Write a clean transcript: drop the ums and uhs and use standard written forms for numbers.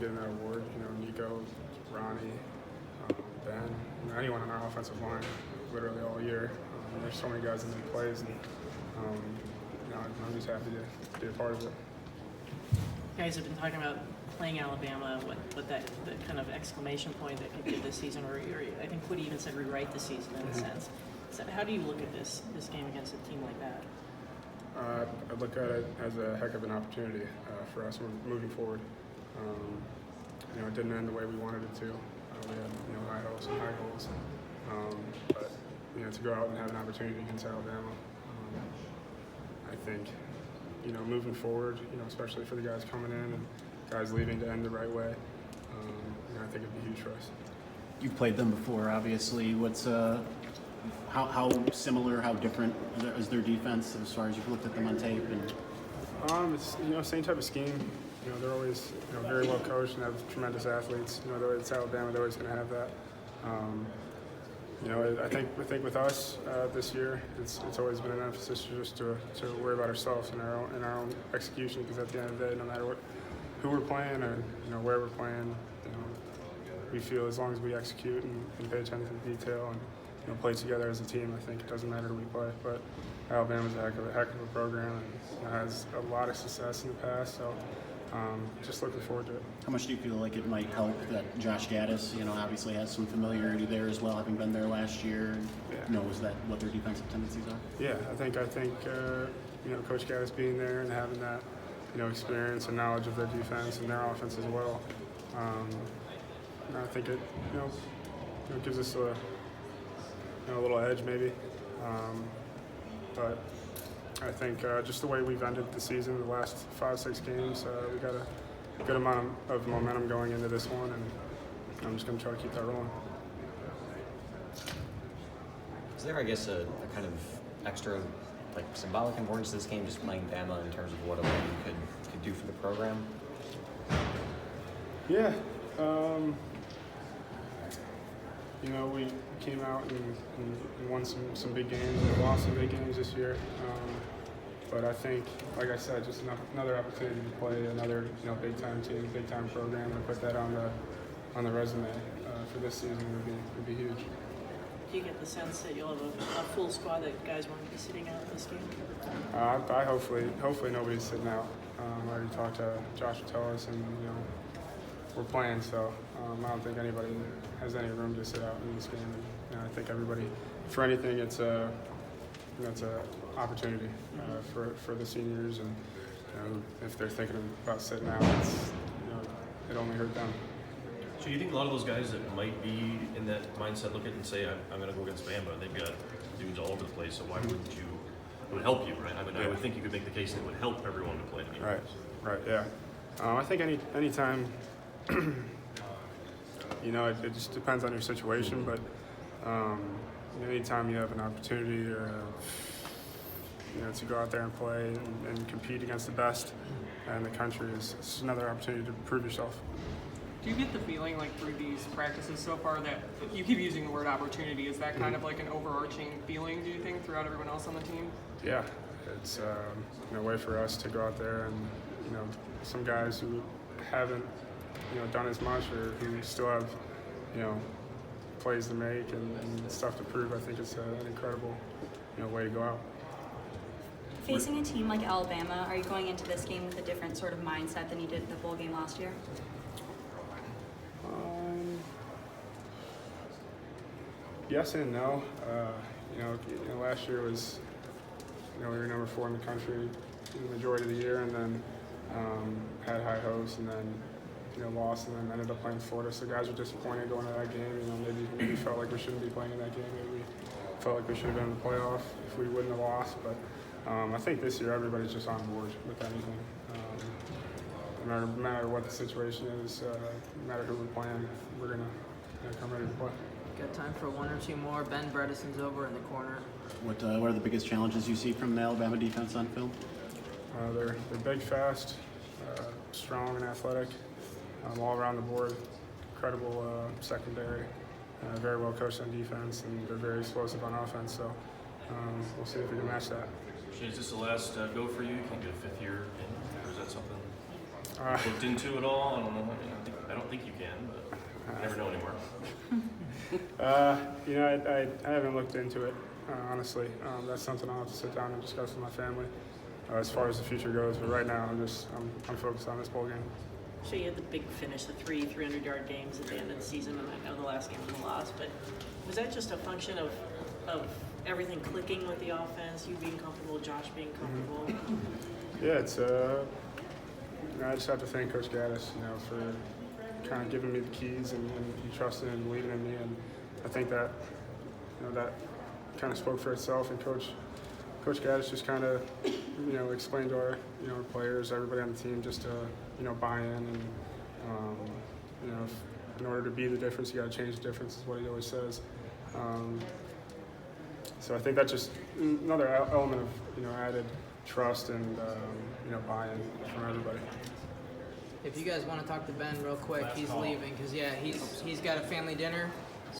Getting that award, Nico, Ronnie, Ben, anyone on our offensive line, literally all year. There's so many guys that make plays, and I'm just happy to be a part of it. You guys have been talking about playing Alabama, what that the kind of exclamation point that could give this season, or I think Woody even said rewrite the season in a sense. So how do you look at this game against a team like that? I look at it as a heck of an opportunity for us moving forward. It didn't end the way we wanted it to. We had high hopes and high goals, but to go out and have an opportunity against Alabama, I think moving forward, especially for the guys coming in and guys leaving to end the right way, I think it'd be huge for us. You've played them before, obviously. What's how similar, how different is their defense as far as you've looked at them on tape? And it's same type of scheme. They're always very well coached and have tremendous athletes. It's Alabama. They're always going to have that. I think with us this year, it's always been an emphasis just to worry about ourselves and our own execution. Because at the end of the day, no matter who we're playing or where we're playing, we feel as long as we execute and pay attention to detail and play together as a team, I think it doesn't matter who we play. But Alabama's a heck of a program and has a lot of success in the past. So. Just looking forward to it. How much do you feel like it might help that Josh Gaddis, obviously has some familiarity there as well, having been there last year, and knows that what their defensive tendencies are? Yeah, I think Coach Gaddis being there and having that experience and knowledge of their defense and their offense as well. I think it gives us a little edge maybe, but. I think just the way we've ended the season, the last 5-6 games, we got a good amount of momentum going into this one, and I'm just going to try to keep that rolling. Is there, I guess, a kind of extra, symbolic importance to this game, just playing Bama in terms of what a win could do for the program? Yeah. We came out and won some big games and lost some big games this year. But I think, like I said, just another opportunity to play another big-time team, big-time program, and put that on the resume for this season would be huge. Do you get the sense that you'll have a full squad that guys won't be sitting out this game? I hopefully nobody's sitting out. I already talked to Josh Tellis, and we're playing, so I don't think anybody has any room to sit out in this game. And I think everybody, for anything, it's a opportunity for the seniors, and if they're thinking about sitting out, it only hurt them. So you think a lot of those guys that might be in that mindset look at it and say, I'm going to go against Bama, they've got dudes all over the place, so why wouldn't you? It would help you, right? I mean, I would think you could make the case that it would help everyone to play the game. Right, yeah. I think any time, it just depends on your situation, but anytime you have an opportunity to go out there and play and compete against the best in the country is just another opportunity to prove yourself. Do you get the feeling through these practices so far that you keep using the word opportunity? Is that kind of like an overarching feeling, do you think, throughout everyone else on the team? Yeah, it's a way for us to go out there and some guys who haven't done as much or who still have plays to make and stuff to prove. I think it's an incredible way to go out. Facing a team like Alabama, are you going into this game with a different sort of mindset than you did in the bowl game last year? Yes and no. Last year was, we were number 4 in the country the majority of the year, and then had high hopes, and then lost, and then ended up playing Florida. So guys were disappointed going to that game. Maybe felt like we shouldn't be playing in that game. Maybe we felt like we should have been in the playoff if we wouldn't have lost. But I think this year everybody's just on board with anything. No matter what the situation is, no matter who we're playing, we're gonna come ready to play. Got time for one or two more. Ben Bredesen's over in the corner. What are the biggest challenges you see from the Alabama defense on film? They're big, fast, strong, and athletic. All around the board, incredible secondary, very well coached on defense, and they're very explosive on offense. So we'll see if we can match that. Is this the last go for you? You can't get a 5th year in, or is that something? looked into it all? I don't know. I don't think you can, but you never know anymore. You know, I haven't looked into it, honestly. That's something I'll have to sit down and discuss with my family as far as the future goes. But right now, I'm focused on this bowl game. So you had the big finish, the 300-yard games at the end of the season, and I know the last game was a loss, but was that just a function of everything clicking with the offense, you being comfortable, Josh being comfortable? Yeah, it's you know, I just have to thank Coach Gaddis, you know, for kind of giving me the keys and he trusted and believing in me, and I think that, you know, that kind of spoke for itself. And Coach Gaddis just kind of, you know, explained to our, you know, players, everybody on the team, just to, you know, buy in and, you know, in order to be the difference, you got to change the difference, is what he always says. So I think that's just another element of, you know, added trust and, you know, buy-in from everybody. If you guys want to talk to Ben real quick, he's leaving because he's got a family dinner